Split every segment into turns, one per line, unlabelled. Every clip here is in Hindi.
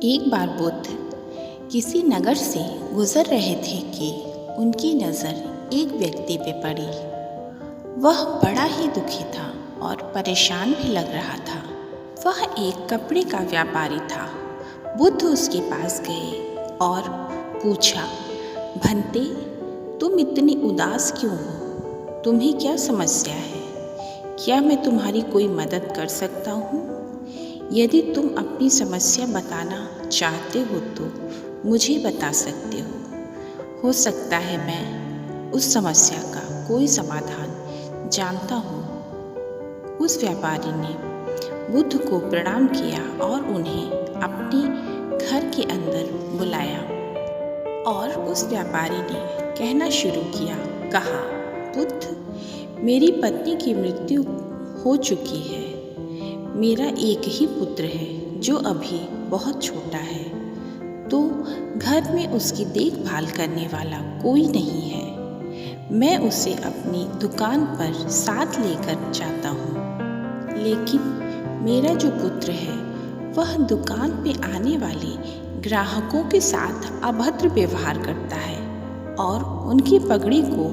एक बार बुद्ध किसी नगर से गुजर रहे थे कि उनकी नज़र एक व्यक्ति पे पड़ी। वह बड़ा ही दुखी था और परेशान भी लग रहा था। वह एक कपड़े का व्यापारी था। बुद्ध उसके पास गए और पूछा, भंते, तुम इतनी उदास क्यों हो? तुम्हें क्या समस्या है? क्या मैं तुम्हारी कोई मदद कर सकता हूँ? यदि तुम अपनी समस्या बताना चाहते हो तो मुझे बता सकते हो सकता है मैं उस समस्या का कोई समाधान जानता हूँ। उस व्यापारी ने बुद्ध को प्रणाम किया और उन्हें अपने घर के अंदर बुलाया और उस व्यापारी ने कहना शुरू किया। कहा, बुद्ध, मेरी पत्नी की मृत्यु हो चुकी है। मेरा एक ही पुत्र है जो अभी बहुत छोटा है, तो घर में उसकी देखभाल करने वाला कोई नहीं है। मैं उसे अपनी दुकान पर साथ लेकर जाता हूँ, लेकिन मेरा जो पुत्र है वह दुकान पे आने वाले ग्राहकों के साथ अभद्र व्यवहार करता है और उनकी पगड़ी को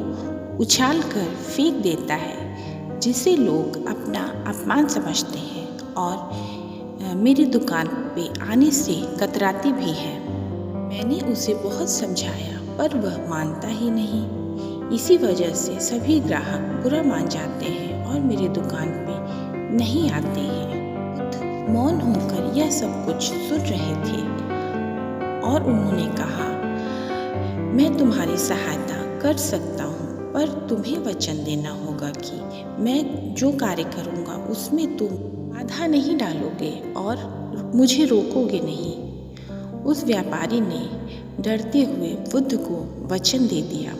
उछाल कर फेंक देता है, जिसे लोग अपना अपमान समझते हैं और मेरी दुकान पे आने से कतराते भी हैं। मैंने उसे बहुत समझाया पर वह मानता ही नहीं। इसी वजह से सभी ग्राहक बुरा मान जाते हैं और मेरी दुकान पे नहीं आते हैं। बुद्ध मौन होकर यह सब कुछ सुन रहे थे और उन्होंने कहा, मैं तुम्हारी सहायता कर सकता हूँ, पर तुम्हें वचन देना होगा कि मैं जो कार्य करूँगा उसमें तुम बाधा नहीं डालोगे और मुझे रोकोगे नहीं। उस व्यापारी ने डरते हुए बुद्ध को वचन दे दिया।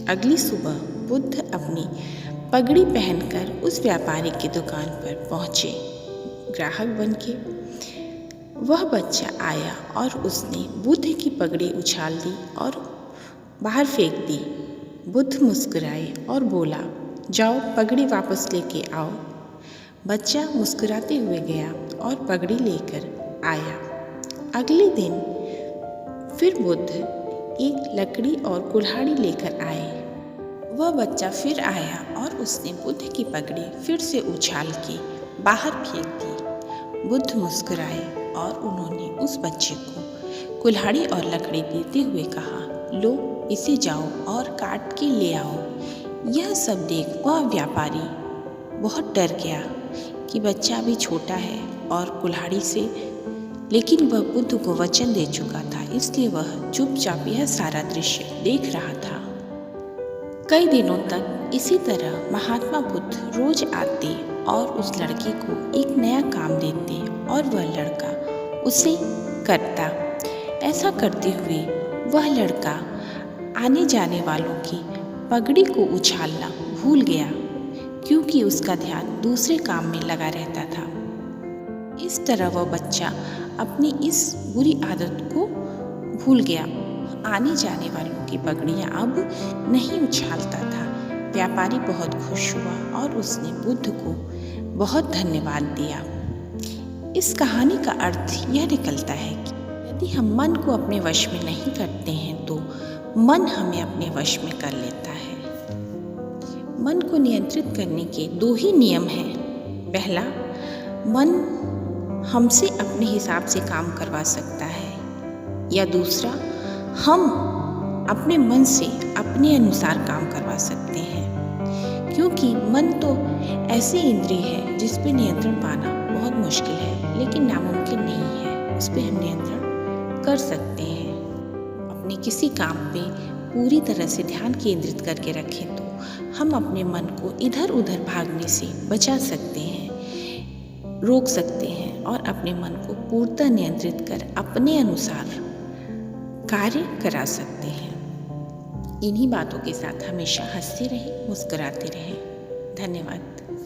अगली सुबह बुद्ध अपनी पगड़ी पहनकर उस व्यापारी की दुकान पर पहुँचे ग्राहक बनके। वह बच्चा आया और उसने बुद्ध की पगड़ी उछाल दी और बाहर फेंक दी। बुद्ध मुस्कुराए और बोला, जाओ पगड़ी वापस लेके आओ। बच्चा मुस्कुराते हुए गया और पगड़ी लेकर आया। अगले दिन फिर बुद्ध एक लकड़ी और कुल्हाड़ी लेकर आए। वह बच्चा फिर आया और उसने बुद्ध की पगड़ी फिर से उछाल के बाहर फेंक दी। बुद्ध मुस्कुराए और उन्होंने उस बच्चे को कुल्हाड़ी और लकड़ी देते हुए कहा, लो इसे जाओ और काट के ले आओ। यह सब देख वह व्यापारी बहुत डर गया कि बच्चा अभी छोटा है और कुल्हाड़ी से, लेकिन वह बुद्ध को वचन दे चुका था, इसलिए वह चुपचाप यह सारा दृश्य देख रहा था। कई दिनों तक इसी तरह महात्मा बुद्ध रोज आते और उस लड़के को एक नया काम देते और वह लड़का उसे करता। ऐसा करते हुए वह लड़का आने जाने वालों की पगड़ी को उछालना भूल गया, क्योंकि उसका ध्यान दूसरे काम में लगा रहता था। इस तरह वह बच्चा अपनी इस बुरी आदत को भूल गया। आने जाने वालों की पगड़ियाँ अब नहीं उछालता था। व्यापारी बहुत खुश हुआ और उसने बुद्ध को बहुत धन्यवाद दिया। इस कहानी का अर्थ यह निकलता है कि यदि हम मन को अपने वश में नहीं करते हैं तो मन हमें अपने वश में कर लेता है। मन को नियंत्रित करने के दो ही नियम हैं। पहला, मन हमसे अपने हिसाब से काम करवा सकता है, या दूसरा, हम अपने मन से अपने अनुसार काम करवा सकते हैं। क्योंकि मन तो ऐसी इंद्रिय है जिस पे नियंत्रण पाना बहुत मुश्किल है, लेकिन नामुमकिन नहीं है। उस पे हम नियंत्रण कर सकते हैं। अपने किसी काम पे पूरी तरह से ध्यान केंद्रित करके रखें तो हम अपने मन को इधर उधर भागने से बचा सकते हैं, रोक सकते हैं और अपने मन को पूर्णतः नियंत्रित कर अपने अनुसार कार्य करा सकते हैं। इन्हीं बातों के साथ हमेशा हंसते रहें, मुस्कुराते रहें। धन्यवाद।